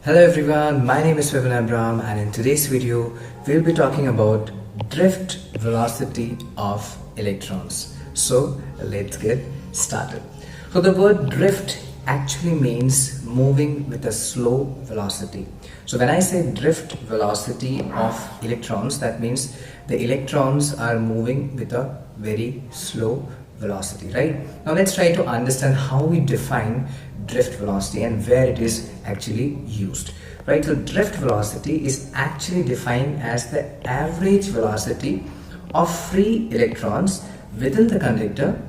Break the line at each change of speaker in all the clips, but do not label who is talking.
Hello everyone, my name is Vipin Abram and in today's video we'll be talking about drift velocity of electrons. So let's get started. So the word drift actually means moving with a slow velocity. So when I say drift velocity of electrons, that means the electrons are moving with a very slow velocity, right? Now let's try to understand how we define drift velocity and where it is actually used, right? So drift velocity is actually defined as the average velocity of free electrons within the conductor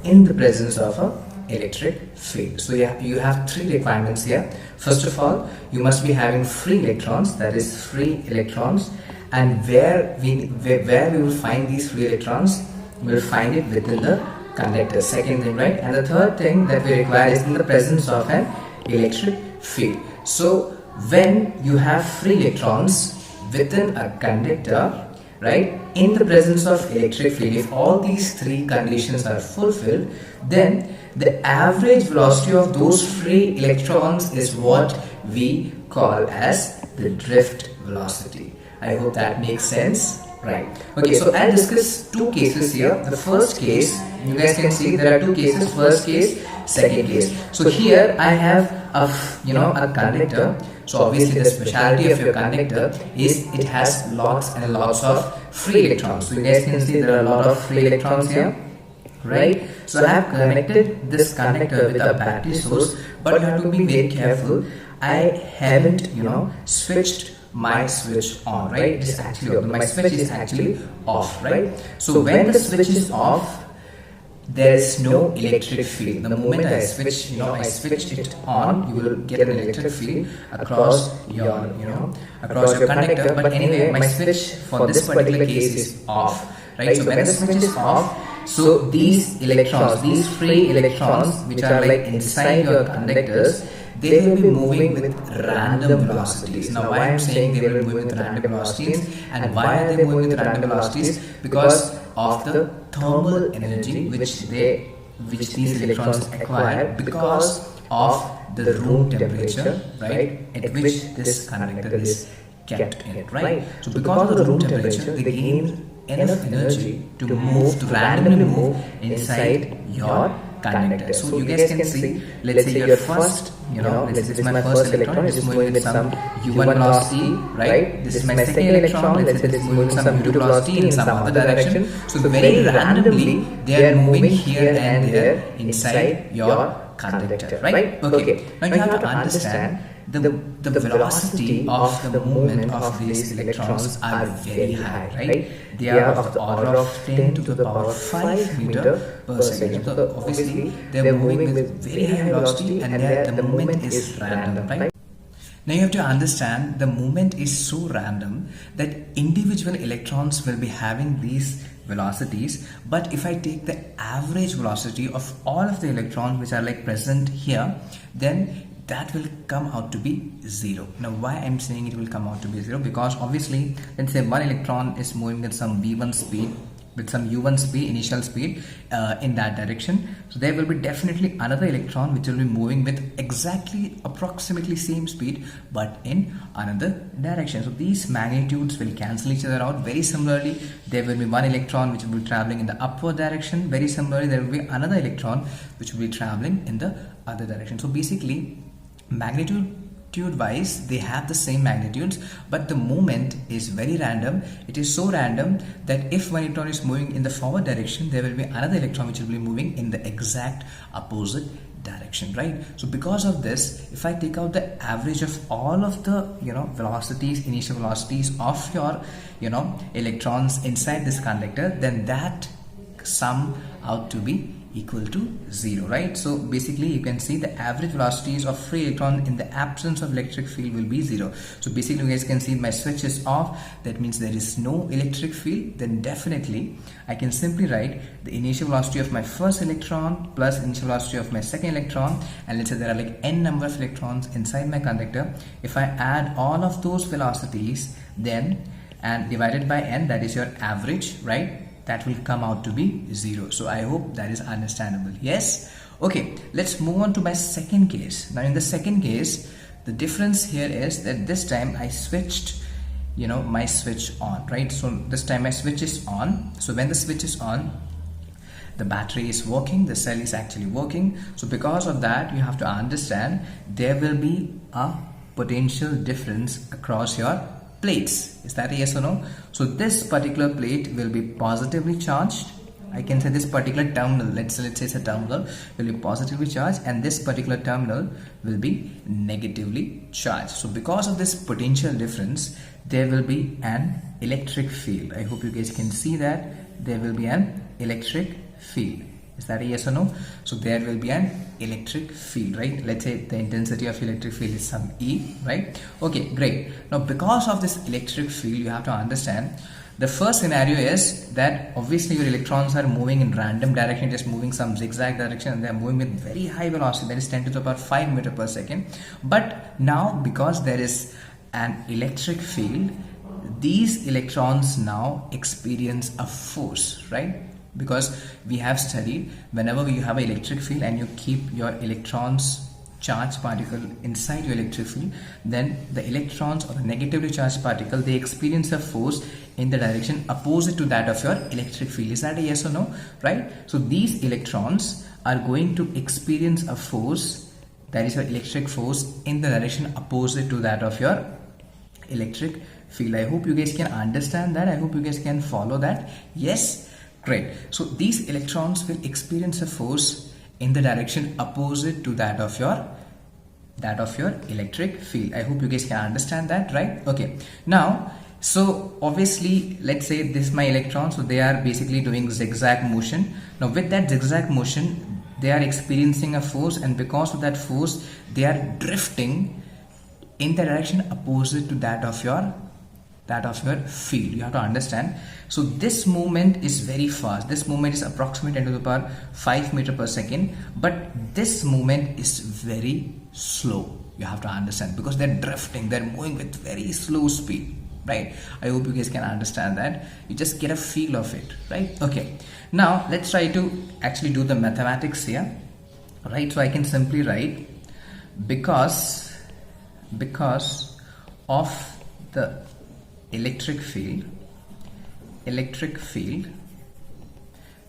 in the presence of a electric field. So you have three requirements here. First of all, you must be having free electrons, that is free electrons, and where we will find these free electrons, we will find it within the conductor. Second thing, right? And the third thing that we require is in the presence of an electric field. So when you have free electrons within a conductor, right, in the presence of electric field, if all these three conditions are fulfilled, then the average velocity of those free electrons is what we call as the drift velocity. I hope that makes sense. Right. Okay, so I'll discuss two cases here. The first case, you guys can see there are two cases. First case, second case. So here I have a conductor. So obviously the specialty of your conductor is it has lots and lots of free electrons. So you guys can see there are a lot of free electrons here, right? So I have connected this conductor with a battery source, but you have to be very careful. I haven't switched my switch on, right? It is actually off. My switch is actually off, right? So when the switch is off, there is no electric field. The moment I switch, I switched it on, you will get an electric field across your, across your conductor. But anyway, my switch for this particular case is off, right? So when the switch is off, so these electrons, these free electrons, which are like inside your conductors, they will be moving with random velocities. Now why I am saying they will be moving with random velocities, and why are they moving with random velocities? Because of the thermal energy which these electrons acquire because of the room temperature, right, at which this conductor is kept in, right? So because of the room temperature, they gain enough energy to randomly move inside your conductor. So you guys can see, let's say your first, this is my first electron, it is moving with some u1 velocity, right? This is my second electron, let's say it is moving with some u2 velocity in some other direction. So very randomly, they are moving here and there inside your conductor, right? Okay, now you have to understand the velocity of the movement of these electrons are very high, right? They are of the order of 10 to the power 5 meter per second. So obviously they are moving with very high velocity, and the movement is random, right? Now you have to understand the movement is so random that individual electrons will be having these velocities, but if I take the average velocity of all of the electrons which are like present here, then that will come out to be 0. Now why I'm saying it will come out to be 0? Because obviously, let's say one electron is moving at some v1 speed, with some u1 speed, initial speed in that direction. So there will be definitely another electron which will be moving with approximately same speed, but in another direction. So these magnitudes will cancel each other out. Very similarly, there will be one electron which will be traveling in the upward direction. Very similarly, there will be another electron which will be traveling in the other direction. So basically, magnitude wise they have the same magnitudes, but the movement is very random. It is so random that if one electron is moving in the forward direction, there will be another electron which will be moving in the exact opposite direction, right? So because of this, if I take out the average of all of the velocities, initial velocities of your electrons inside this conductor, then that sum out to be equal to 0, right? So basically you can see the average velocities of free electron in the absence of electric field will be 0. So basically you guys can see my switch is off, that means there is no electric field. Then definitely I can simply write the initial velocity of my first electron plus initial velocity of my second electron, and let's say there are like n number of electrons inside my conductor. If I add all of those velocities then and divided by n, that is your average, right? That will come out to be 0. So I hope that is understandable. Yes? Okay, let's move on to my second case. Now in the second case, The difference here is that this time I switched, my switch on, right? So this time my switch is on. So when the switch is on, the battery is working, the cell is actually working. So because of that, you have to understand there will be a potential difference across your plates. Is that a yes or no? So this particular plate will be positively charged. I can say this particular terminal, let's say it's a terminal, will be positively charged, and this particular terminal will be negatively charged. So because of this potential difference, there will be an electric field. I hope you guys can see that there will be an electric field. Is that a yes or no? So there will be an electric field, right? Let's say the intensity of electric field is some E, right? Okay, great. Now because of this electric field, you have to understand the first scenario is that obviously your electrons are moving in random direction, just moving some zigzag direction, and they are moving with very high velocity, that is 10 to the power 5 meter per second. But now because there is an electric field, these electrons now experience a force, right? Because we have studied whenever you have an electric field and you keep your electrons charged particle inside your electric field, then the electrons or the negatively charged particle, they experience a force in the direction opposite to that of your electric field. Is that a yes or no? Right? So these electrons are going to experience a force, that is your electric force, in the direction opposite to that of your electric field. I hope you guys can understand that. I hope you guys can follow that. Yes? Great. So these electrons will experience a force in the direction opposite to that of your electric field. I hope you guys can understand that, right? Okay. Now, so obviously, let's say this is my electron, so they are basically doing zigzag motion. Now with that zigzag motion, they are experiencing a force, and because of that force, they are drifting in the direction opposite to that of your field. You have to understand. So this movement is very fast. This movement is approximately 10 to the power 5 meter per second, but this movement is very slow. You have to understand, because they're drifting, they're moving with very slow speed, right? I hope you guys can understand that. You just get a feel of it, right? Okay, now let's try to actually do the mathematics here, right? So I can simply write because of the electric field,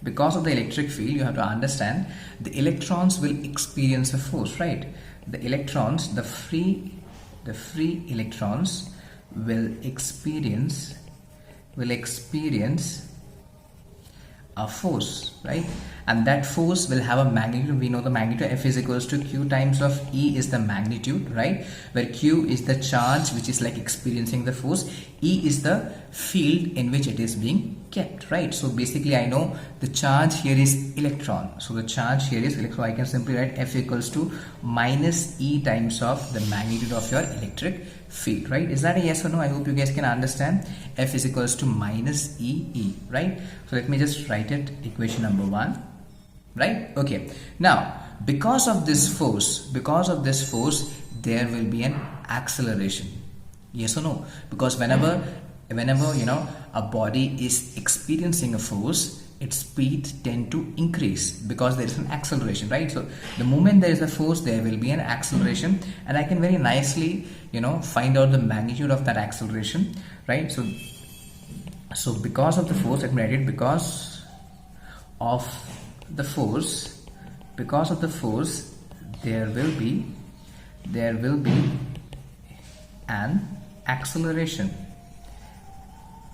because of the electric field, you have to understand the electrons will experience a force, right? The electrons, the free electrons will experience a force, right? And that force will have a magnitude. We know the magnitude F is equals to Q times of E is the magnitude, right? Where Q is the charge which is like experiencing the force, E is the field in which it is being kept, right? So basically I know the charge here is electron, so the charge here is electron. I can simply write F equals to minus E times of the magnitude of your electric field, right? Is that a yes or no? I hope you guys can understand. F is equals to minus E, right? So let me just write it, equation number 1, right? Okay, now because of this force, there will be an acceleration. Yes or no? Because whenever a body is experiencing a force, its speed tend to increase because there is an acceleration, right? So the moment there is a force, there will be an acceleration, and I can very nicely find out the magnitude of that acceleration, right? So because of the force, let me write it, because of the force, there will be an acceleration.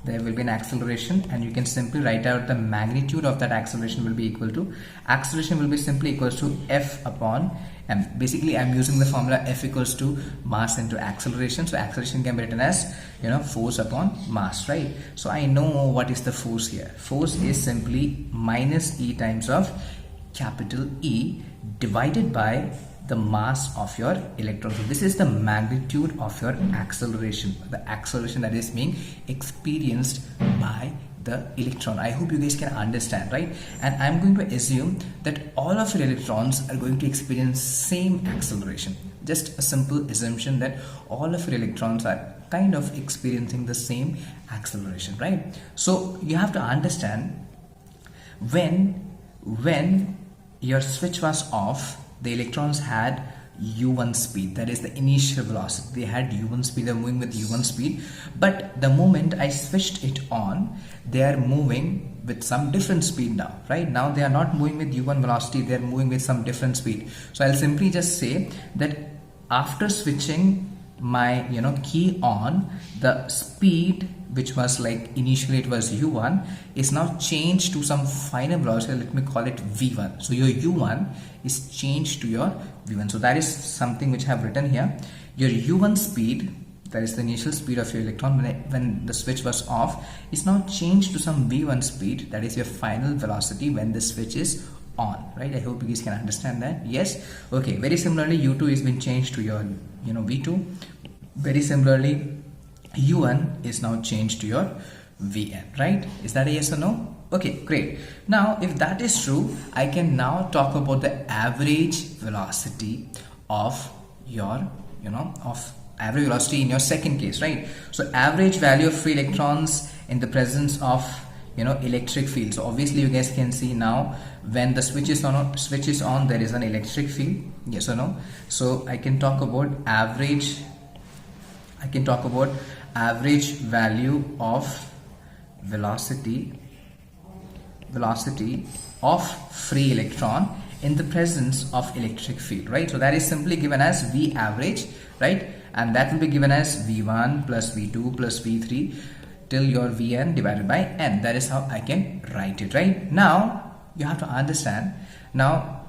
There will be an acceleration, and you can simply write out the magnitude of that acceleration will be equal to, acceleration will be simply equals to F upon m. Basically I'm using the formula F equals to mass into acceleration. So acceleration can be written as force upon mass, right? So I know what is the force here. Force is simply minus E times of capital E divided by the mass of your electron. So this is the magnitude of your acceleration, the acceleration that is being experienced by the electron. I hope you guys can understand, right? And I'm going to assume that all of your electrons are going to experience same acceleration. Just a simple assumption that all of your electrons are kind of experiencing the same acceleration, right? So you have to understand, when your switch was off, the electrons had u1 speed, that is the initial velocity. They had u1 speed, they're moving with u1 speed, but the moment I switched it on, they are moving with some different speed now, right? Now they are not moving with u1 velocity, they are moving with some different speed. So I'll simply just say that after switching my key on, the speed which was like initially it was u1 is now changed to some final velocity. Let me call it v1. So your u1 is changed to your v1. So that is something which I have written here. Your u1 speed, that is the initial speed of your electron when the switch was off, is now changed to some v1 speed, that is your final velocity when the switch is on, right? I hope you guys can understand that. Yes. Okay, very similarly u2 is been changed to your v2. Very similarly u1 is now changed to your vn, right? Is that a yes or no? Okay, great. Now if that is true, I can now talk about the average velocity of your average velocity in your second case, right? So average value of free electrons in the presence of electric field. So obviously you guys can see now when the switch is on, there is an electric field, yes or no? So I can talk about average value of velocity of free electron in the presence of electric field, right? So that is simply given as V average, right? And that will be given as V1 plus V2 plus V3 till your Vn divided by n. That is how I can write it, right? Now you have to understand, now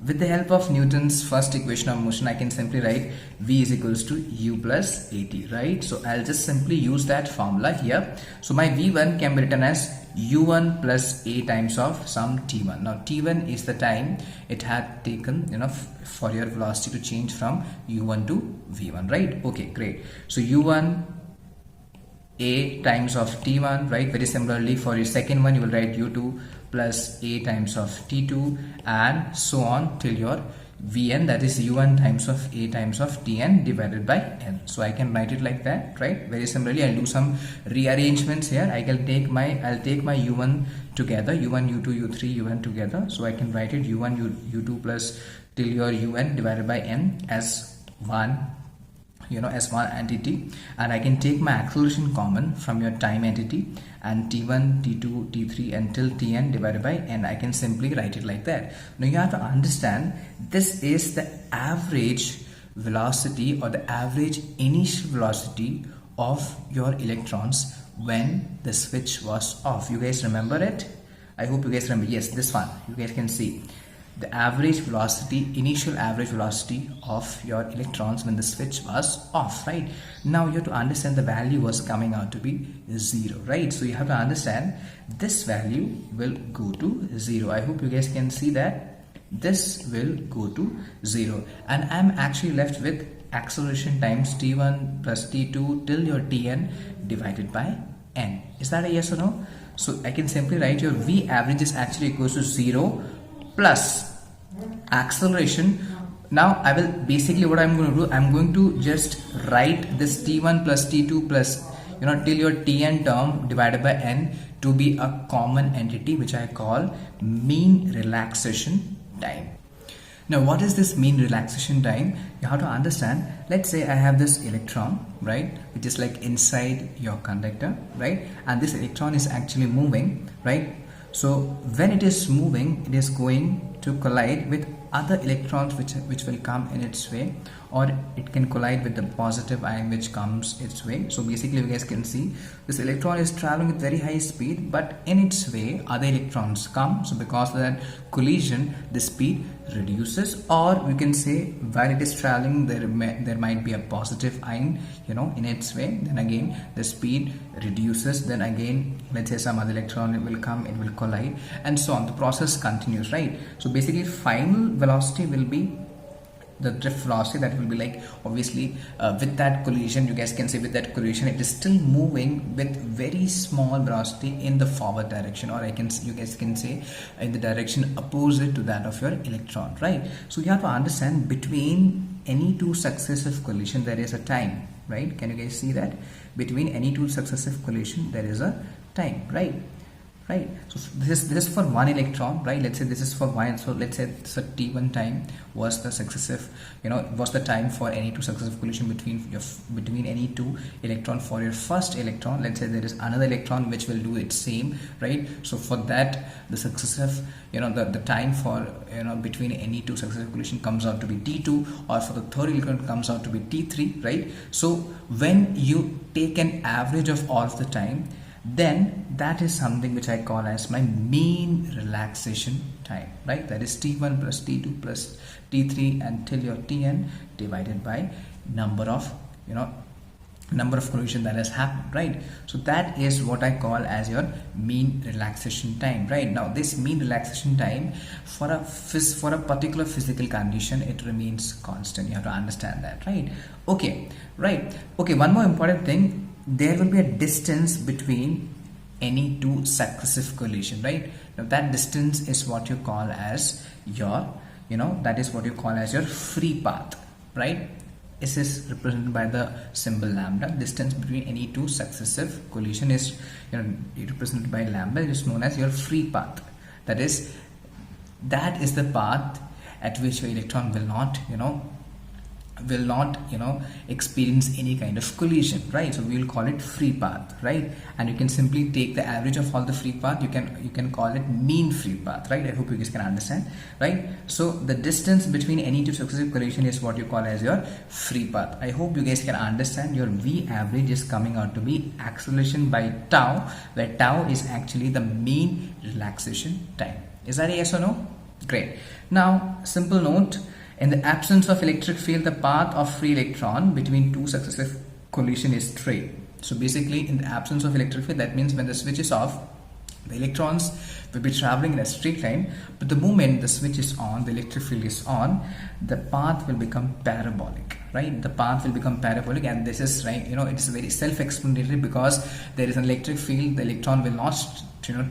with the help of Newton's first equation of motion, I can simply write V is equals to U plus AT, right? So I'll just simply use that formula here. So my V1 can be written as U1 plus A times of some T1. Now T1 is the time it had taken for your velocity to change from U1 to V1, right? Okay, great. So U1 A times of T1, right? Very similarly for your second one, you will write U2 plus A times of T2 and so on till your Vn, that is U1 times of A times of Tn divided by n. So I can write it like that, right? Very similarly, I'll do some rearrangements here. I'll take my U1 together, U1, U2, U3, U1 together. So I can write it U1, U2 plus till your Un divided by n as one as one entity, and I can take my acceleration common from your time entity and T1, T2, T3 until Tn divided by n. I can simply write it like that. Now you have to understand, this is the average velocity or the average initial velocity of your electrons when the switch was off. You guys remember it? I hope you guys remember. Yes, this one you guys can see the average velocity, initial average velocity of your electrons when the switch was off, right? Now you have to understand the value was coming out to be 0, right? So you have to understand this value will go to 0. I hope you guys can see that this will go to 0, and I'm actually left with acceleration times T1 plus T2 till your Tn divided by n. Is that a yes or no? So I can simply write your V average is actually equals to 0 plus acceleration. Now I will basically, what I'm going to do, I'm going to just write this T1 plus T2 plus till your Tn term divided by n to be a common entity, which I call mean relaxation time. Now what is this mean relaxation time? You have to understand, let's say I have this electron, right, which is like inside your conductor, right, and this electron is actually moving, right? So when it is moving, it is going to collide with other electrons which will come in its way, or it can collide with the positive ion which comes its way. So basically you guys can see this electron is traveling with very high speed, but in its way other electrons come. So because of that collision, the speed reduces, or we can say while it is traveling there might be a positive ion in its way, then again the speed reduces, then again let's say some other electron, it will come, it will collide, and so on. The process continues, right? So basically final velocity will be the drift velocity, that will be like obviously with that collision, you guys can say with that collision it is still moving with very small velocity in the forward direction, or you guys can say in the direction opposite to that of your electron, right? So you have to understand, between any two successive collision there is a time, right? Can you guys see that between any two successive collision there is a time, right? right? So this is for one electron, right? Let's say this is for one, so let's say so t1 time was the successive, was the time for any two successive collision between any two electron. For your first electron, let's say there is another electron which will do its same, right? So for that, the successive, the time for between any two successive collision comes out to be t2, or for the third electron comes out to be t3, right? So when you take an average of all of the time, then that is something which I call as my mean relaxation time, right? That is t1 plus t2 plus t3 until your tn divided by number of collision that has happened, right? So that is what I call as your mean relaxation time, right? Now this mean relaxation time for a particular physical condition, it remains constant. You have to understand that, right? Okay, right. Okay, one more important thing, there will be a distance between any two successive collision, right? Now that distance is what you call as your that is what you call as your free path, right? This is represented by the symbol lambda. Distance between any two successive collision is represented by lambda. It is known as your free path. That is the path at which your electron will not experience any kind of collision, right? So we will call it free path, right? And you can simply take the average of all the free path. You can call it mean free path, right? I hope you guys can understand, right? So the distance between any two successive collision is what you call as your free path. I hope you guys can understand. Your V average is coming out to be acceleration by tau, where tau is actually the mean relaxation time. Is that a yes or no? Great. Now simple note, in the absence of electric field, the path of free electron between two successive collision is straight. So basically, in the absence of electric field, that means when the switch is off, the electrons will be traveling in a straight line, but the moment the switch is on, the electric field is on, the path will become parabolic, right? The path will become parabolic, and this is right, it is very self-explanatory, because there is an electric field, the electron will not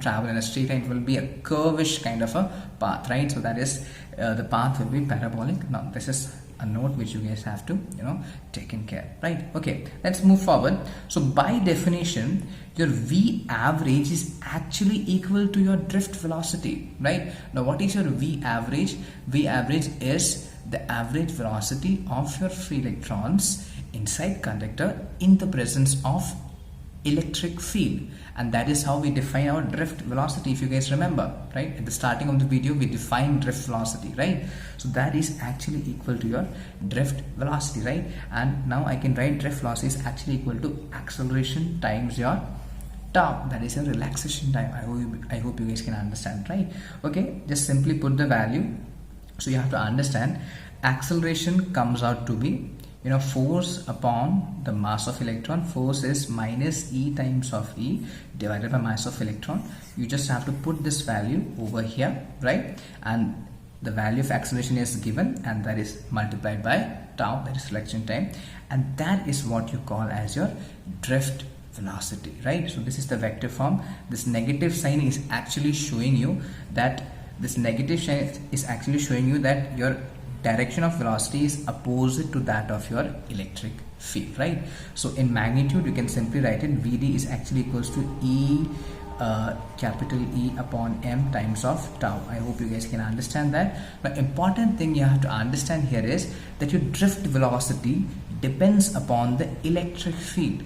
travel in a straight line. It will be a curvish kind of a path, right? So that is the path will be parabolic. Now this is a note which you guys have to take in care, right? Okay, let's move forward. So by definition, your V average is actually equal to your drift velocity, right? Now what is your V average? V average is the average velocity of your free electrons inside conductor in the presence of electric field, and that is how we define our drift velocity. If you guys remember, right, at the starting of the video we defined drift velocity, right? So that is actually equal to your drift velocity, right? And now I can write drift velocity is actually equal to acceleration times your tau, that is your relaxation time. I hope you guys can understand, right? Okay, just simply put the value. So you have to understand acceleration comes out to be force upon the mass of electron. Force is minus E times of E divided by mass of electron. You just have to put this value over here, right? And the value of acceleration is given, and that is multiplied by tau, that is relaxation time, and that is what you call as your drift velocity, right? So this is the vector form. This negative sign is actually showing you that your direction of velocity is opposite to that of your electric field, right? So in magnitude you can simply write it, Vd is actually equals to E capital E upon m times of tau. I hope you guys can understand that. But important thing you have to understand here is that your drift velocity depends upon the electric field.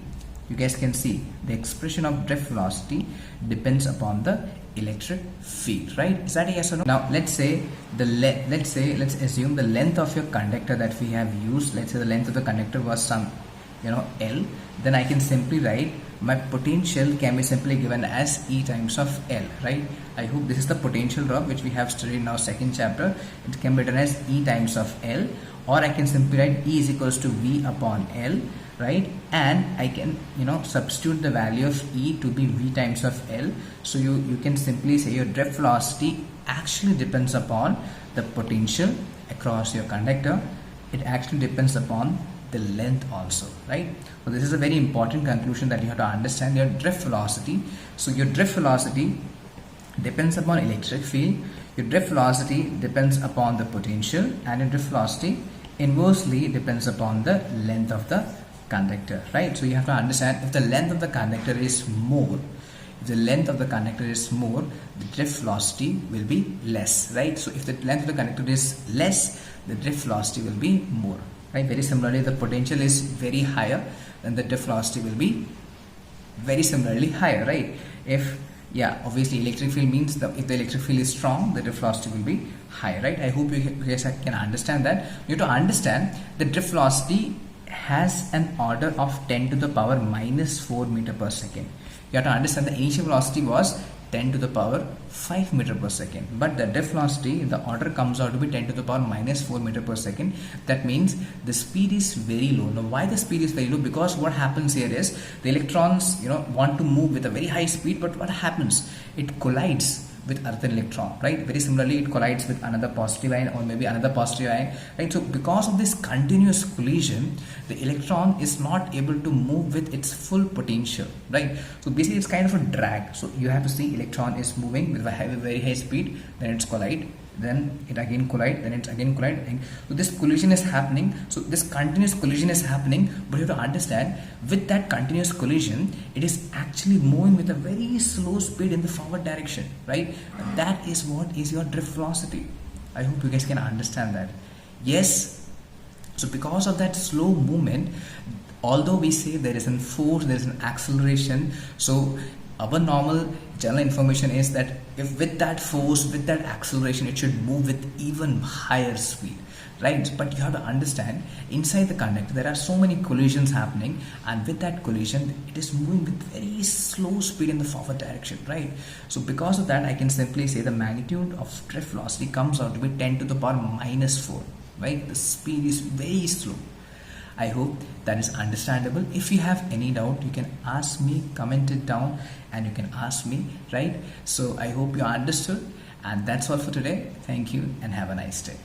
You guys can see the expression of drift velocity depends upon the electric field, right? Is that a yes or no? Now let's say let's assume the length of your conductor that we have used. Let's say the length of the conductor was some L. Then I can simply write my potential can be simply given as E times of L, right? I hope this is the potential drop which we have studied in our second chapter. It can be written as E times of L, or I can simply write E is equals to V upon L, right? And I can substitute the value of E to be V times of L. So you can simply say your drift velocity actually depends upon the potential across your conductor. It actually depends upon the length also, right? So this is a very important conclusion that you have to understand your drift velocity. So your drift velocity depends upon electric field, your drift velocity depends upon the potential, and your drift velocity inversely depends upon the length of the conductor, right? So you have to understand, if the length of the conductor is more, if the length of the conductor is more, the drift velocity will be less, right? So if the length of the conductor is less, the drift velocity will be more, right? Very similarly, the potential is very higher, then the drift velocity will be very similarly higher, right? If obviously electric field means if the electric field is strong, the drift velocity will be high, right? I hope you guys can understand that. You have to understand the drift velocity has an order of 10 to the power minus 4 meter per second. You have to understand the initial velocity was 10 to the power 5 meter per second, but the drift velocity, the order comes out to be 10 to the power minus 4 meter per second. That means the speed is very low. Now why the speed is very low? Because what happens here is the electrons want to move with a very high speed, but what happens? It collides with other electron, right? Very similarly, it collides with another positive ion or maybe another positive ion, right? So because of this continuous collision, the electron is not able to move with its full potential, right? So basically it's kind of a drag. So you have to see electron is moving with a very high speed, then it's collide, then it again collide, then it's again collide. So this collision is happening. So this continuous collision is happening, but you have to understand with that continuous collision, it is actually moving with a very slow speed in the forward direction, right? And that is what is your drift velocity. I hope you guys can understand that. Yes. So because of that slow movement, although we say there is a force, there is an acceleration, so our normal general information is that if with that force, with that acceleration, it should move with even higher speed, right? But you have to understand inside the conductor there are so many collisions happening, and with that collision it is moving with very slow speed in the forward direction, right? So because of that, I can simply say the magnitude of drift velocity comes out to be 10 to the power minus 4, right? The speed is very slow. I hope that is understandable. If you have any doubt, you can ask me, comment it down, and you can ask me, right? So I hope you understood, and that's all for today. Thank you and have a nice day.